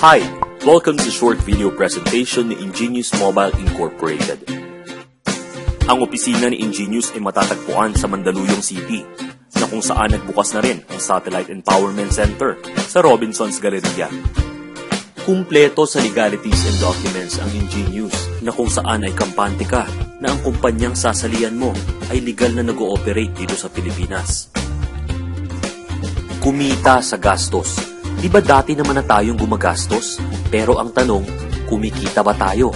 Hi! Welcome sa short video presentation ni Ingenious Mobile Incorporated. Ang opisina ni Ingenious ay matatagpuan sa Mandaluyong City, na kung saan nagbukas na rin ang Satellite Empowerment Center sa Robinsons Galleria. Kumpleto sa legalities and documents ang Ingenious, na kung saan ay kampante ka na ang kumpanyang sasalihan mo ay legal na nag-ooperate dito sa Pilipinas. Kumita sa gastos. Di ba dati naman na tayong gumagastos? Pero ang tanong, kumikita ba tayo?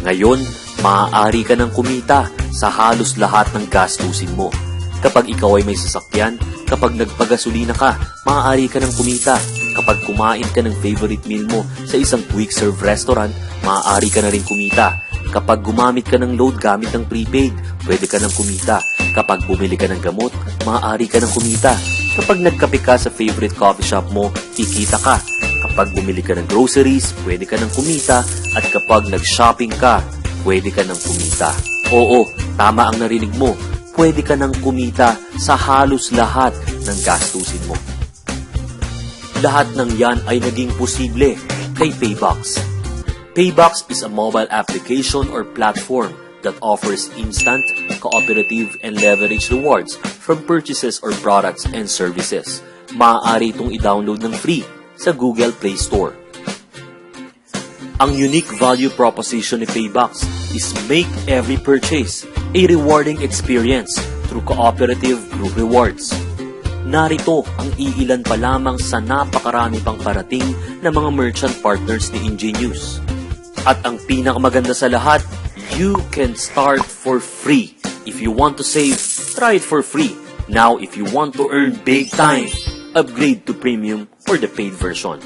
Ngayon, maaari ka ng kumita sa halos lahat ng gastusin mo. Kapag ikaw ay may sasakyan, kapag nagpagasolina ka, maaari ka ng kumita. Kapag kumain ka ng favorite meal mo sa isang quick-serve restaurant, maaari ka na rin kumita. Kapag gumamit ka ng load gamit ng prepaid, pwede ka ng kumita. Kapag bumili ka ng gamot, maaari ka ng kumita. Kapag nagkape ka sa favorite coffee shop mo, kikita ka. Kapag bumili ka ng groceries, pwede ka ng kumita. At kapag nag-shopping ka, pwede ka ng kumita. Oo, tama ang narinig mo. Pwede ka ng kumita sa halos lahat ng gastusin mo. Lahat ng yan ay naging posible kay Paybox. Paybox is a mobile application or platform that offers instant, cooperative, and leverage rewards from purchases or products and services. Maaari itong i-download ng free sa Google Play Store. Ang unique value proposition ni Paybox is make every purchase a rewarding experience through cooperative group rewards. Narito ang iilan pa lamang sa napakarami pang parating na mga merchant partners ni Ingenious. At ang pinakamaganda sa lahat, you can start for free. If you want to save, try it for free. Now, if you want to earn big time, upgrade to premium or the paid version.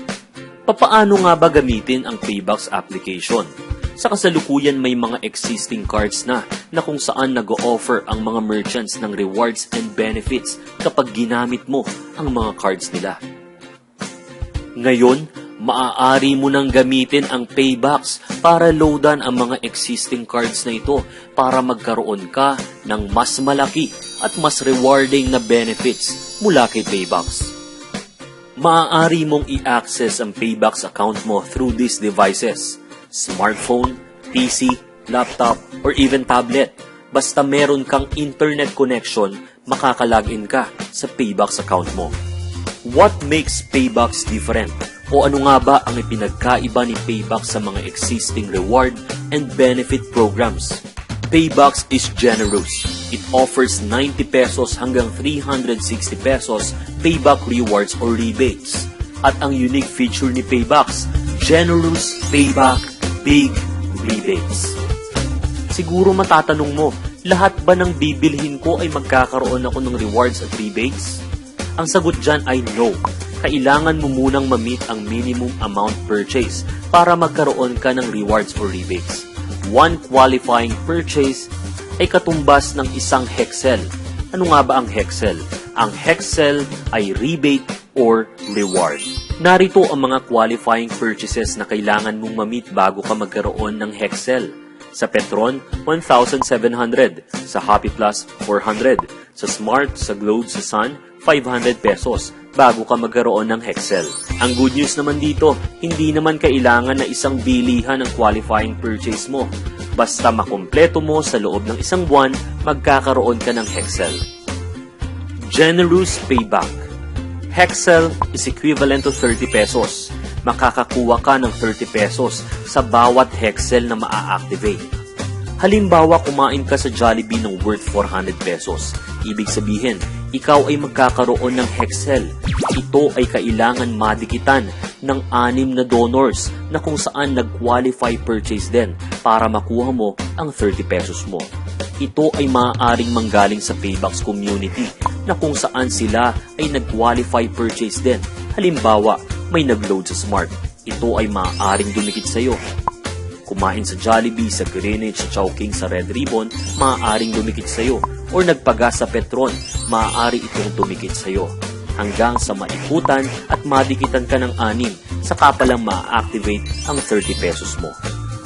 Papaano nga ba gamitin ang Paybox application? Sa kasalukuyan may mga existing cards na kung saan nag-o-offer ang mga merchants ng rewards and benefits kapag ginamit mo ang mga cards nila. Ngayon, maaari mo nang gamitin ang Paybox para loadan ang mga existing cards na ito para magkaroon ka ng mas malaki at mas rewarding na benefits mula kay Paybox. Maaari mong i-access ang Paybox account mo through these devices: smartphone, PC, laptop, or even tablet. Basta meron kang internet connection, makakalagin ka sa Paybox account mo. What makes Paybox different? O ano nga ba ang ipinagkaiba ni Paybox sa mga existing reward and benefit programs? Paybox is generous. It offers 90 pesos hanggang 360 pesos payback rewards or rebates. At ang unique feature ni Paybox, generous payback, big rebates. Siguro matatanong mo, lahat ba ng bibilhin ko ay magkakaroon ako ng rewards at rebates? Ang sagot dyan ay no. Kailangan mo munang ma-meet ang minimum amount purchase para magkaroon ka ng rewards or rebates. One qualifying purchase ay katumbas ng isang Hexel. Ano nga ba ang Hexel? Ang Hexel ay rebate or reward. Narito ang mga qualifying purchases na kailangan mong ma-meet bago ka magkaroon ng Hexel. Sa Petron, 1,700. Sa Happy Plus, 400. Sa Smart, sa Globe, sa Sun, 500 pesos bago ka magkaroon ng Hexel. Ang good news naman dito, hindi naman kailangan na isang bilihan ang qualifying purchase mo. Basta makumpleto mo sa loob ng isang buwan, magkakaroon ka ng Hexel. Generous Payback. Hexel is equivalent to 30 pesos. Makakakuha ka ng 30 pesos sa bawat Hexel na maa-activate. Halimbawa, kumain ka sa Jollibee ng worth 400 pesos. Ibig sabihin, ikaw ay magkakaroon ng Hexel. Ito ay kailangan madikitan ng 6 na donors na kung saan nag-qualify purchase din para makuha mo ang 30 pesos mo. Ito ay maaaring manggaling sa Paybox community na kung saan sila ay nag-qualify purchase din. Halimbawa, may nag-load sa Smart. Ito ay maaaring dumikit sa iyo. Kumain sa Jollibee, sa Greenwich, sa Chowking, sa Red Ribbon, maaaring dumikit sa iyo. Or nagpagas sa Petron, maaari itong dumikit sa iyo. Hanggang sa maikutan at madikitan ka ng 6, saka palang ma-activate ang 30 pesos mo.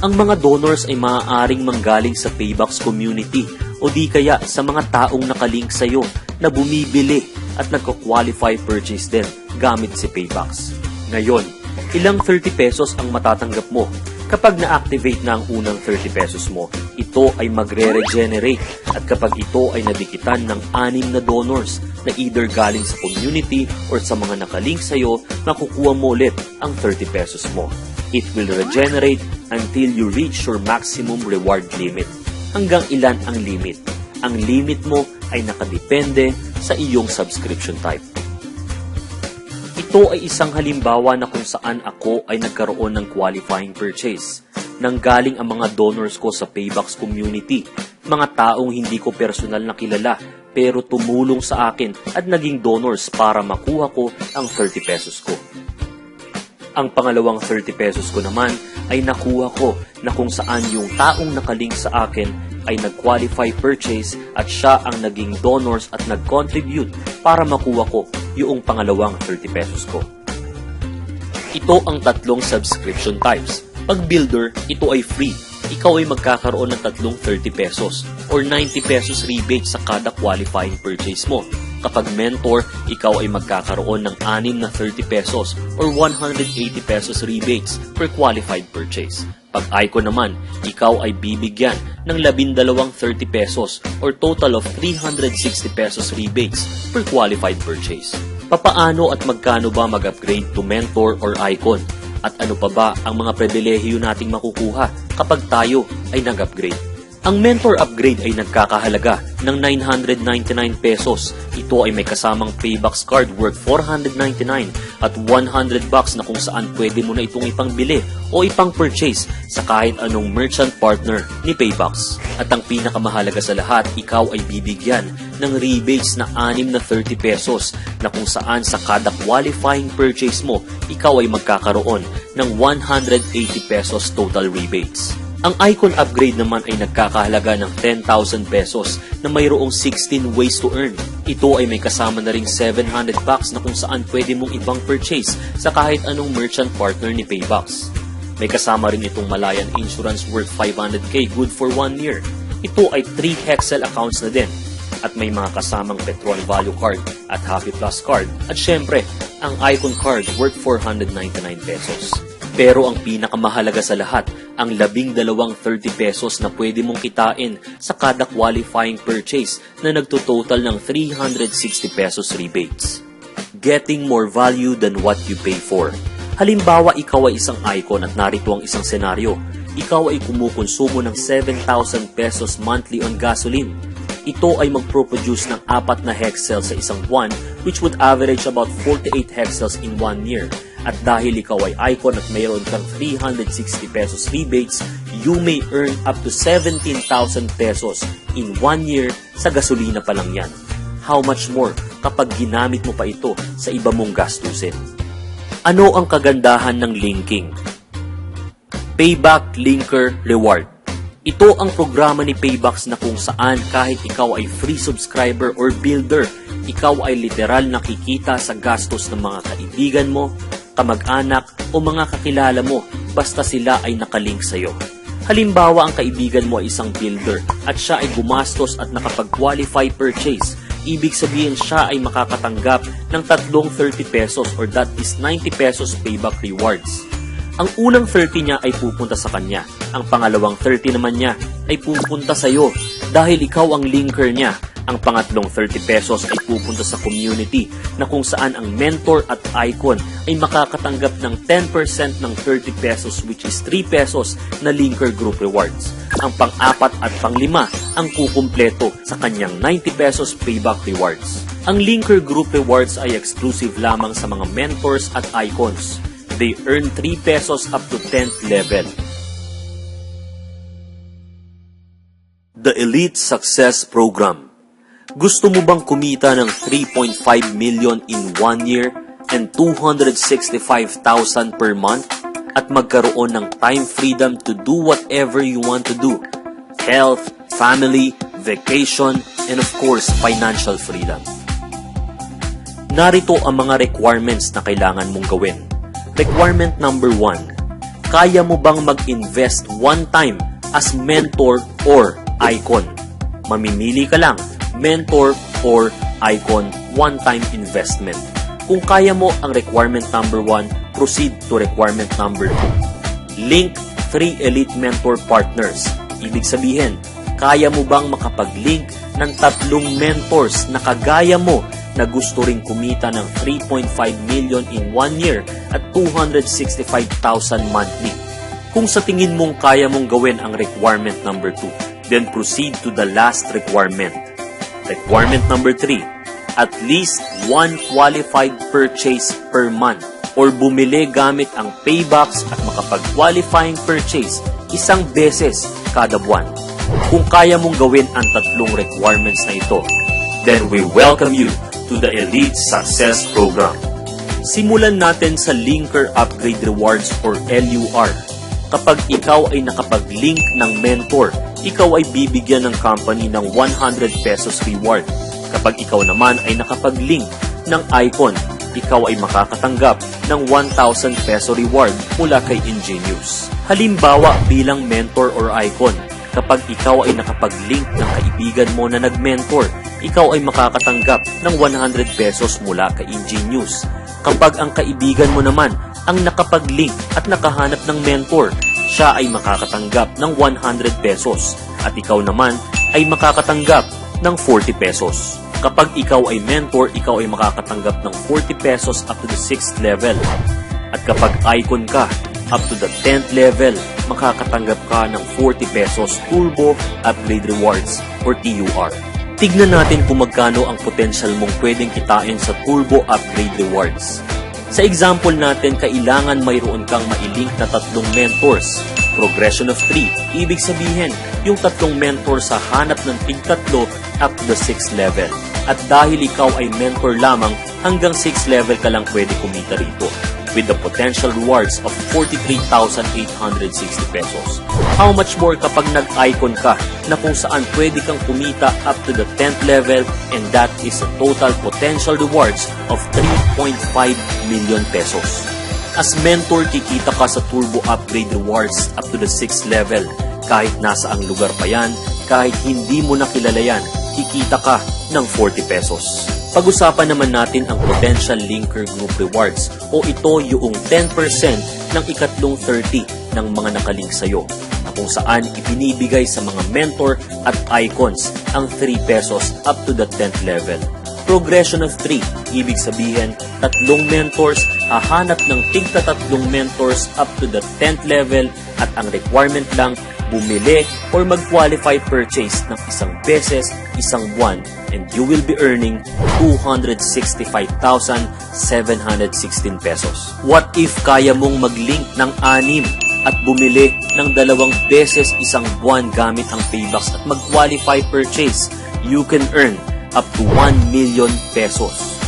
Ang mga donors ay maaaring manggaling sa Paybox community o di kaya sa mga taong nakalink sa iyo na bumibili at nagko-qualify purchase din gamit si Paybox. Ngayon, Ilang 30 pesos ang matatanggap mo. Kapag na-activate na ang unang 30 pesos mo, ito ay magre-regenerate at kapag ito ay nadikitan ng 6 na donors na either galing sa community or sa mga nakalink sa'yo, makukuha mo ulit ang 30 pesos mo. It will regenerate until you reach your maximum reward limit. Hanggang ilan ang limit? Ang limit mo ay nakadepende sa iyong subscription type. Ito ay isang halimbawa na kung saan ako ay nagkaroon ng qualifying purchase. Nanggaling ang mga donors ko sa Paybacks community, mga taong hindi ko personal na kilala pero tumulong sa akin at naging donors para makuha ko ang 30 pesos ko. Ang pangalawang 30 pesos ko naman ay nakuha ko na kung saan yung taong nakalink sa akin ay nag-qualify purchase at siya ang naging donors at nag-contribute para makuha ko yung pangalawang 30 pesos ko. Ito ang tatlong subscription types. Pag builder, ito ay free. Ikaw ay magkakaroon ng tatlong 30 pesos or 90 pesos rebate sa kada qualifying purchase mo. Kapag mentor, ikaw ay magkakaroon ng 6 na 30 pesos or 180 pesos rebates per qualified purchase. Pag icon naman, ikaw ay bibigyan ng 12 30 pesos or total of 360 pesos rebates per qualified purchase. Papaano at magkano ba mag-upgrade to mentor or icon? At ano pa ba ang mga pribilehiyo nating makukuha kapag tayo ay nag-upgrade? Ang mentor upgrade ay nagkakahalaga ng 999 pesos. Ito ay may kasamang Paybacks card worth 499 at 100 bucks na kung saan pwede mo na itong ipangbili o ipang-purchase sa kahit anong merchant partner ni Paybacks. At ang pinakamahalaga sa lahat, ikaw ay bibigyan ng rebates na 6 na 30 pesos na kung saan sa kada qualifying purchase mo, ikaw ay magkakaroon ng 180 pesos total rebates. Ang icon upgrade naman ay nagkakahalaga ng 10,000 pesos na mayroong 16 ways to earn. Ito ay may kasama na ring 700 bucks na kung saan pwede mong ibang purchase sa kahit anong merchant partner ni Paybacks. May kasama rin itong Malayan Insurance worth 500k good for 1 year. Ito ay 3 Hexel accounts na din. At may mga kasamang Petron Value Card at Happy Plus Card. At syempre, ang Icon Card worth 499 pesos. Pero ang pinakamahalaga sa lahat, ang 12 30 pesos na pwede mong kitain sa kada qualifying purchase na nagtototal ng 360 pesos rebates. Getting more value than what you pay for. Halimbawa, ikaw ay isang icon at narito ang isang senaryo. Ikaw ay kumukonsumo ng 7,000 pesos monthly on gasoline. Ito ay magproproduce ng 4 na hexels sa isang buwan which would average about 48 hexels in 1 year. At dahil ikaw ay icon at mayroon kang 360 pesos rebates, you may earn up to 17,000 pesos in 1 year sa gasolina pa lang yan. How much more kapag ginamit mo pa ito sa iba mong gastusin? Ano ang kagandahan ng linking? Payback Linker Reward. Ito ang programa ni Paybacks na kung saan kahit ikaw ay free subscriber or builder, ikaw ay literal nakikita sa gastos ng mga kaibigan mo, kamag-anak o mga kakilala mo basta sila ay nakalink sa'yo. Halimbawa, ang kaibigan mo ay isang builder at siya ay gumastos at nakapag-qualify purchase. Ibig sabihin siya ay makakatanggap ng tatlong 30 pesos or that is 90 pesos payback rewards. Ang unang 30 niya ay pupunta sa kanya. Ang pangalawang 30 naman niya ay pupunta sa iyo dahil ikaw ang linker niya. Ang pangatlong 30 pesos ay pupunta sa community na kung saan ang mentor at icon ay makakatanggap ng 10% ng 30 pesos which is 3 pesos na linker group rewards. Ang pang-apat at pang-5 ang kukumpleto sa kanyang 90 pesos payback rewards. Ang linker group rewards ay exclusive lamang sa mga mentors at icons. They earn 3 pesos up to 10th level. The Elite Success Program. Gusto mo bang kumita ng 3.5 million in 1 year and 265,000 per month at magkaroon ng time freedom to do whatever you want to do? Health, family, vacation, and of course, financial freedom. Narito ang mga requirements na kailangan mong gawin. Requirement number 1. Kaya mo bang mag-invest one time as mentor or icon? Mamimili ka lang, mentor or icon one-time investment. Kung kaya mo ang requirement number 1, proceed to requirement number 2. Link 3 elite mentor partners. Ibig sabihin, kaya mo bang makapag-link ng 3 mentors na kagaya mo na gusto ring kumita ng 3.5 million in 1 year at 265,000 monthly? Kung sa tingin mong kaya mong gawin ang requirement number 2, then proceed to the last requirement. Requirement number 3, at least 1 qualified purchase per month or bumili gamit ang Paybox at makapag-qualifying purchase 1 beses kada buwan. Kung kaya mong gawin ang 3 requirements na ito, then we welcome you to the Elite Success Program. Simulan natin sa Linker Upgrade Rewards or LUR. Kapag ikaw ay nakapag-link ng mentor, ikaw ay bibigyan ng company ng 100 pesos reward. Kapag ikaw naman ay nakapag-link ng icon, ikaw ay makakatanggap ng 1,000 peso reward mula kay Ingenious. Halimbawa bilang mentor or icon, kapag ikaw ay nakapag-link ng kaibigan mo na nag-mentor, ikaw ay makakatanggap ng 100 pesos mula kay Ingenious. Kapag ang kaibigan mo naman ang nakapag-link at nakahanap ng mentor, siya ay makakatanggap ng 100 pesos at ikaw naman ay makakatanggap ng 40 pesos. Kapag ikaw ay mentor, ikaw ay makakatanggap ng 40 pesos up to the 6th level. At kapag icon ka, up to the 10th level, makakatanggap ka ng 40 pesos Turbo Upgrade Rewards or TUR. Tignan natin kung magkano ang potential mong pwedeng kitain sa Turbo Upgrade Rewards. Sa example natin, kailangan mayroon kang mailink na 3 mentors. Progression of 3, ibig sabihin, yung 3 mentors sa hanap ng tig-3 up to the 6th level. At dahil ikaw ay mentor lamang, hanggang 6th level ka lang pwede kumita rito, with the potential rewards of 43,860 pesos. How much more kapag nag-icon ka na kung saan pwede kang kumita up to the 10th level, and that is a total potential rewards of 3.5 million pesos. As mentor, kikita ka sa Turbo Upgrade Rewards up to the 6th level. Kahit nasa ang lugar pa yan, kahit hindi mo nakilala yan, kikita ka ng 40 pesos. Pag-usapan naman natin ang Potential Linker Group Rewards o ito yung 10% ng ikatlong 30 ng mga nakalink sa'yo na kung saan ipinibigay sa mga mentor at icons ang 3 pesos up to the 10th level. Progression of 3, ibig sabihin 3 mentors, hahanap ng tig-3 mentors up to the 10th level at ang requirement lang bumili or mag-qualify purchase ng 1 beses, 1 buwan, and you will be earning 265,716 pesos. What if kaya mong mag-link ng 6 at bumili ng 2 beses 1 buwan gamit ang Paybox at mag-qualify purchase? You can earn up to 1 million pesos.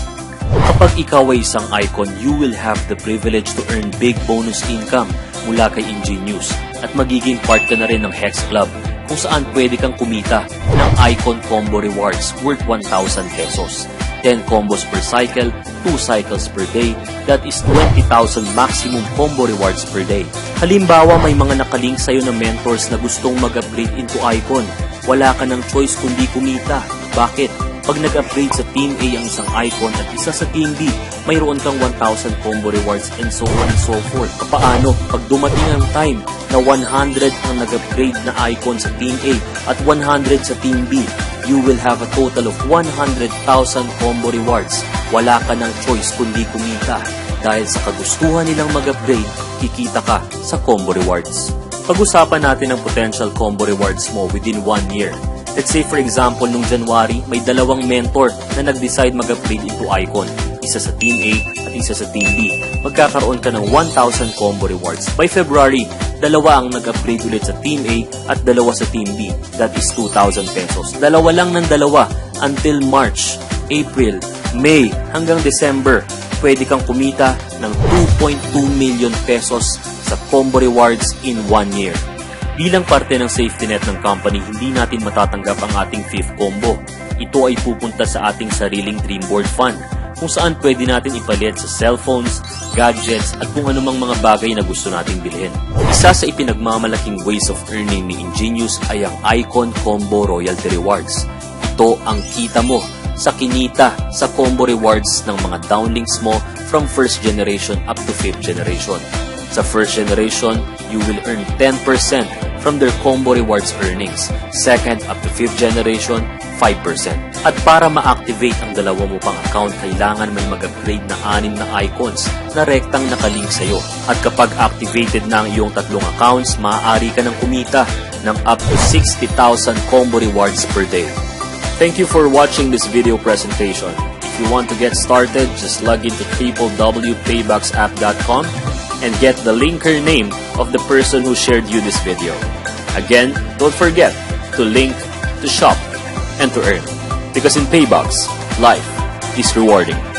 Kapag ikaw ay isang icon, you will have the privilege to earn big bonus income mula kay Ingenious at magiging part ka na rin ng Hex Club kung saan pwede kang kumita ng icon combo rewards worth 1,000 pesos. 10 combos per cycle, 2 cycles per day, that is 20,000 maximum combo rewards per day. Halimbawa, may mga nakalink sa'yo na mentors na gustong mag-upgrade into icon. Wala ka ng choice kundi kumita. Bakit? Pag nag-upgrade sa Team A ang isang icon at isa sa Team B, mayroon kang 1,000 combo rewards and so on and so forth. Paano? Pag dumating ang time na 100 ang nag-upgrade na icon sa Team A at 100 sa Team B, you will have a total of 100,000 combo rewards. Wala ka ng choice kundi kumita. Dahil sa kagustuhan nilang mag-upgrade, kikita ka sa combo rewards. Pag-usapan natin ang potential combo rewards mo within 1 year. Let's say for example, nung January, may 2 mentor na nag-decide mag-upgrade into icon. Isa sa Team A at isa sa Team B. Magkakaroon ka ng 1,000 combo rewards. By February, 2 ang nag-upgrade ulit sa Team A at 2 sa Team B. That is 2,000 pesos. 2 lang ng 2 until March, April, May, hanggang December. Pwede kang kumita ng 2.2 million pesos sa combo rewards in 1 year. Bilang parte ng safety net ng company, hindi natin matatanggap ang ating 5th combo. Ito ay pupunta sa ating sariling Dreamboard Fund, kung saan pwede natin ipalit sa cellphones, gadgets, at kung anumang mga bagay na gusto nating bilhin. Isa sa ipinagmamalaking ways of earning ni Ingenious ay ang Icon Combo Royalty Rewards. Ito ang kita mo sa kinita sa combo rewards ng mga downlinks mo from first generation up to 5th generation. Sa first generation, you will earn 10% from their combo rewards earnings. Second up to 5th generation, 5%. At para ma-activate ang dalawa mo pang account, kailangan may mag-upgrade na 6 na icons na rektang nakalink sa'yo. At kapag activated na ang iyong tatlong accounts, maaari ka ng kumita ng up to 60,000 combo rewards per day. Thank you for watching this video presentation. If you want to get started, just log into www.payboxapp.com and get the linker name of the person who shared you this video. Again, don't forget to link, to shop, and to earn. Because in Paybox, life is rewarding.